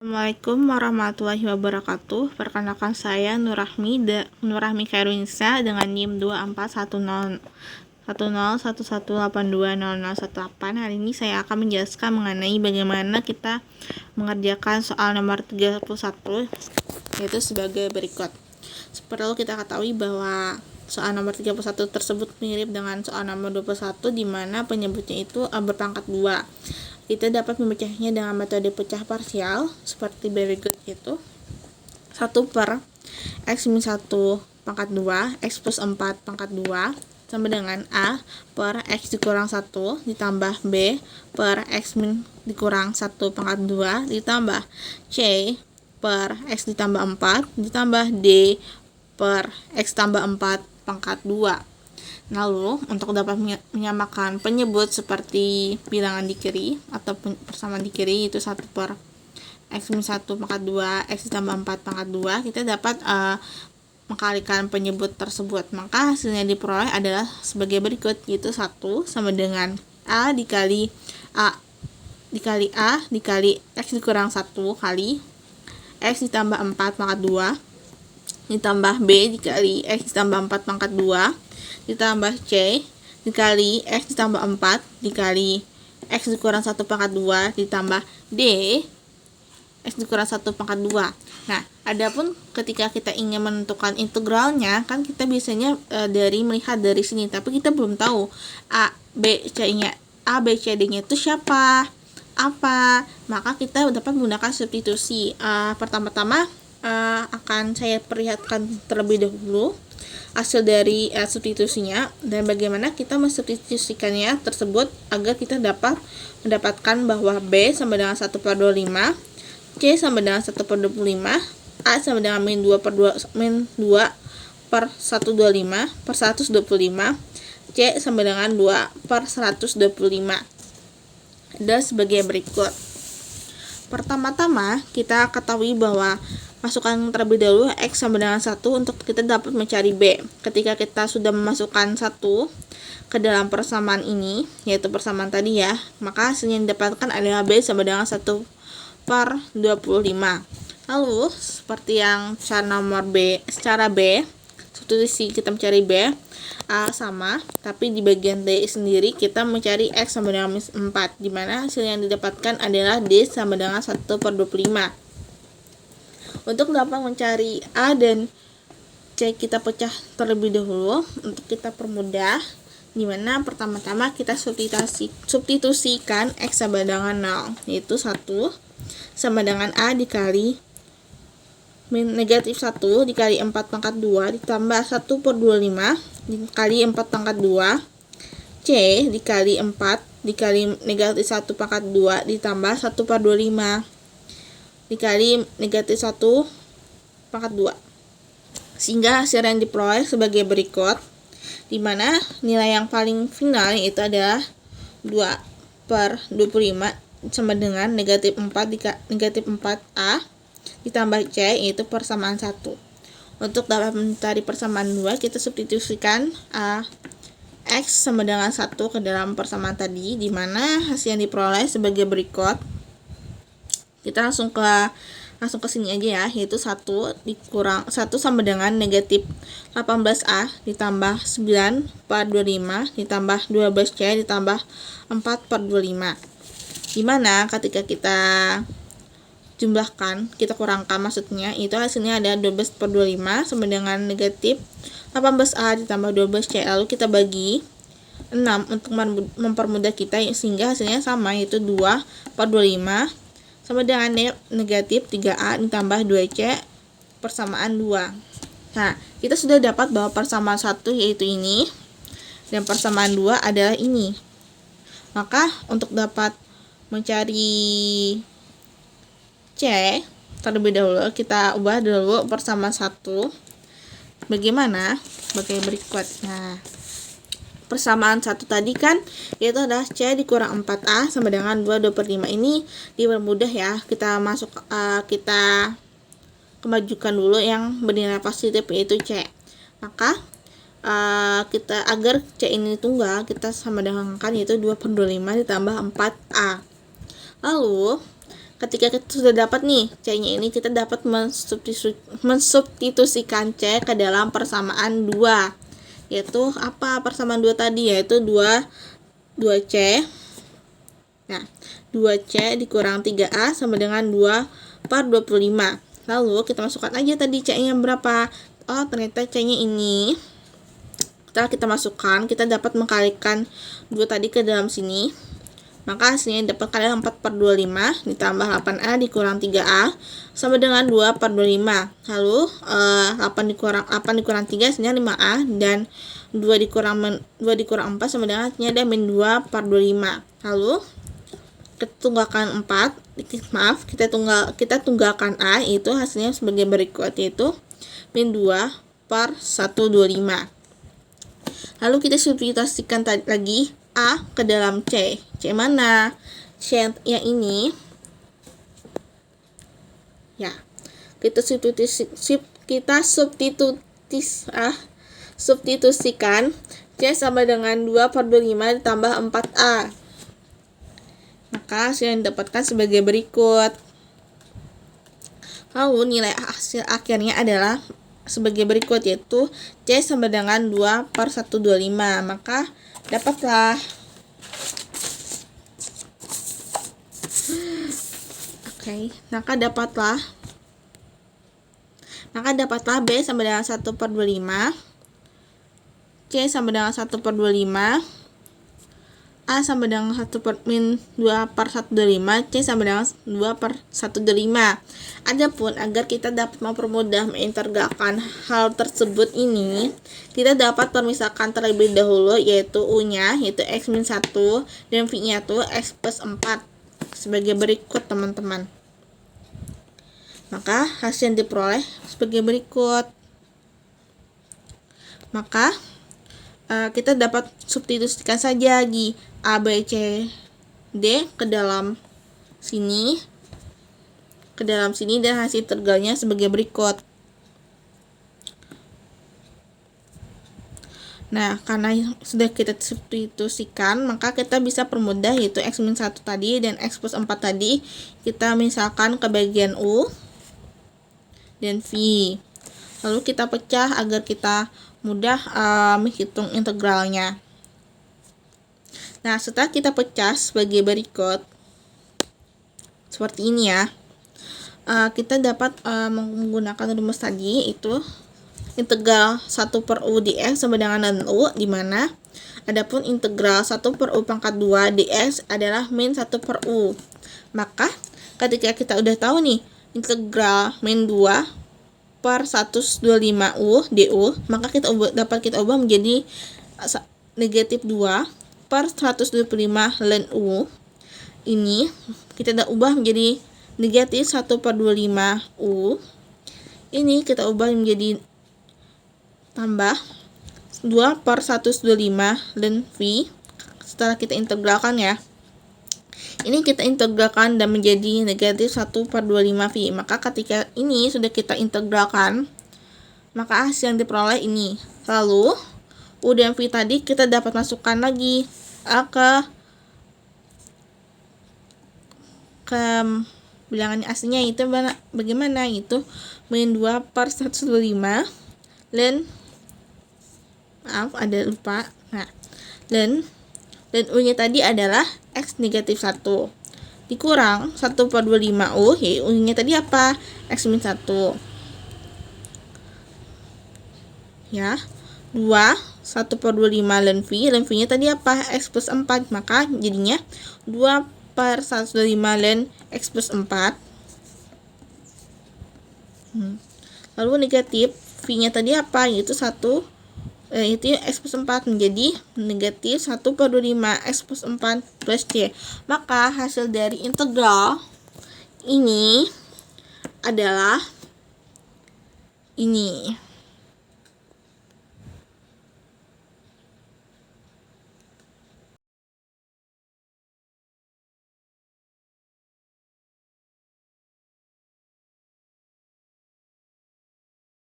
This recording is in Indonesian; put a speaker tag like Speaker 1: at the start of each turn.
Speaker 1: Assalamualaikum warahmatullahi wabarakatuh. Perkenalkan saya Nurrahmi Khairunisa dengan NIM 24101011820018. Hari ini saya akan menjelaskan mengenai bagaimana kita mengerjakan soal nomor 31, yaitu sebagai berikut. Perlu kita ketahui bahwa soal nomor 31 tersebut mirip dengan soal nomor 21, di mana penyebutnya itu berpangkat 2. Kita dapat memecahnya dengan metode pecah parsial seperti berikut, yaitu 1 per x min 1 pangkat 2 x plus 4 pangkat 2 sama dengan A per x dikurang 1 ditambah B per x min dikurang 1 pangkat 2 ditambah C per x ditambah 4 ditambah D per x tambah 4 pangkat 2. Lalu, untuk dapat menyamakan penyebut seperti bilangan di kiri atau persamaan di kiri, itu 1 per x min 1 pangkat 2 x ditambah 4 pangkat 2, kita dapat mengkalikan penyebut tersebut. Maka hasilnya diperoleh adalah sebagai berikut, yaitu 1 sama dengan A dikali A dikali x dikurang 1 kali x ditambah 4 pangkat 2 ditambah B dikali x ditambah 4 pangkat 2 ditambah C dikali x ditambah 4 dikali x dikurang 1 pangkat 2 ditambah D x dikurang 1 pangkat 2. Nah, adapun ketika kita ingin menentukan integralnya, kan kita biasanya melihat dari sini, tapi kita belum tahu A, B, C, D-nya itu siapa, apa. Maka kita dapat menggunakan substitusi. Pertama-tama akan saya perlihatkan terlebih dahulu hasil dari substitusinya dan bagaimana kita mensubstitusikannya tersebut agar kita dapat mendapatkan bahwa B sama dengan 1 per 25, C sama dengan 1 per 25, A sama dengan min 2 per 125 per 125, C sama dengan 2 per 125. Dan sebagai berikut. Pertama-tama kita ketahui bahwa masukkan terlebih dahulu x sama dengan 1 untuk kita dapat mencari B. Ketika kita sudah memasukkan 1 ke dalam persamaan ini, yaitu persamaan tadi ya, maka hasilnya yang didapatkan adalah B sama dengan 1 per 25. Lalu, seperti yang secara B, substitusi kita mencari B, sama, tapi di bagian D sendiri kita mencari x sama dengan 4, dimana hasil yang didapatkan adalah D sama dengan 1 per 25. Untuk dapat mencari A dan C, kita pecah terlebih dahulu untuk kita permudah, dimana pertama-tama kita substitusikan x sama dengan 0, yaitu 1 sama dengan A dikali negatif 1 dikali 4 pangkat 2 ditambah 1 per 25 dikali 4 pangkat 2 C dikali 4 dikali negatif 1 pangkat 2 ditambah 1 per 25 dikali negatif 1 pangkat 2, sehingga hasil yang diperoleh sebagai berikut, dimana nilai yang paling final yaitu adalah 2 per 25 sama dengan negatif 4A ditambah C, yaitu persamaan 1. Untuk dapat mencari persamaan 2, kita substitusikan x sama dengan 1 ke dalam persamaan tadi, dimana hasil yang diperoleh sebagai berikut. Kita langsung ke sini aja ya, yaitu 1 sama dengan negatif 18A ditambah 9 per 25 ditambah 12C ditambah 4 per 25. Dimana ketika kita jumlahkan, kita kurangkan maksudnya, itu hasilnya ada 12 per 25 sama dengan negatif 18A ditambah 12C. Lalu kita bagi 6 untuk mempermudah kita, sehingga hasilnya sama, yaitu 2 per 25 sama dengan negatif 3A ditambah 2C persamaan 2. Nah, kita sudah dapat bahwa persamaan 1 yaitu ini dan persamaan 2 adalah ini. Maka untuk dapat mencari C terlebih dahulu, kita ubah dulu persamaan 1 bagaimana? Sebagai berikut. Nah, persamaan 1 tadi kan yaitu adalah C dikurang 4A sama dengan 2 per 5. Ini dipermudah ya, kita kemajukan dulu yang bernilai positif, yaitu C. Maka kita agar C ini tunggal, kita sama dengankan yaitu 2 per 25 ditambah 4A. Lalu ketika kita sudah dapat nih C-nya ini, kita dapat mensubstitusikan C ke dalam persamaan 2. Yaitu apa persamaan 2 tadi? Yaitu 2C. Nah, 2C dikurang 3A sama dengan 2/25. Lalu kita masukkan aja tadi C-nya berapa? Oh, ternyata C-nya ini. Setelah kita masukkan, kita dapat mengkalikan 2 tadi ke dalam sini. Maka hasilnya dapat kalikan 4/25 ditambah 8A dikurang 3A sama dengan 2/25. Lalu 8 dikurang 3 hasilnya 5A, dan 2 dikurang 4 sama dengan hasilnya ada min 2/25. Lalu kita tunggalkan 4, kita tunggalkan A, itu hasilnya sebagai berikut, yaitu min 2/125. Lalu kita substitusikan lagi A ke dalam C. C mana? C yang ini. Ya. Kita substitusikan C sama dengan 2/25 ditambah 4A. Maka hasil yang didapatkan sebagai berikut. Lalu nilai hasil akhirnya adalah sebagai berikut, yaitu C sama dengan 2/125. Maka dapatlah B sama dengan 1/25, C sama dengan 1/25, A sama dengan 2/125, C sama dengan 2/125. Adapun agar kita dapat mempermudah mengintegralkan hal tersebut ini, kita dapat memisahkan terlebih dahulu, yaitu U-nya yaitu X-1 dan V-nya itu X+4 sebagai berikut, teman-teman. Maka hasil yang diperoleh sebagai berikut. Maka kita dapat substitusikan saja di A, B, C, D ke dalam sini, dan hasil integralnya sebagai berikut. Nah, karena sudah kita substitusikan, maka kita bisa permudah, yaitu X-1 tadi dan X+4 tadi kita misalkan ke bagian U dan V. Lalu kita pecah agar kita mudah menghitung integralnya. Nah, setelah kita pecah sebagai berikut, seperti ini ya, kita dapat menggunakan rumus tadi, itu integral 1/U dx sama dengan U, di mana adapun integral 1/U pangkat 2 dx adalah min 1/U. Maka ketika kita udah tahu nih integral min 2/125U du, maka dapat kita ubah menjadi negatif 2/125 ln U. Ini kita ubah menjadi negatif 1/25U. Ini kita ubah menjadi tambah 2/125 ln V. Setelah kita integralkan ya, ini kita integralkan dan menjadi negatif 1/25 V. Maka ketika ini sudah kita integralkan, maka hasil yang diperoleh ini. Lalu U dan V tadi kita dapat masukkan lagi ke bilangan aslinya, itu bagaimana? Itu min 2/125 ln, ln U-nya tadi adalah X negatif 1 dikurang 1/25U, U-nya tadi apa? X-1 ya, 1/25 ln V-nya tadi apa? X+4, maka jadinya 2/125 ln X+4. Lalu negatif V-nya tadi apa? Yaitu itu X+4 menjadi negatif 1/25 X+4 plus C. Maka hasil dari integral ini adalah ini.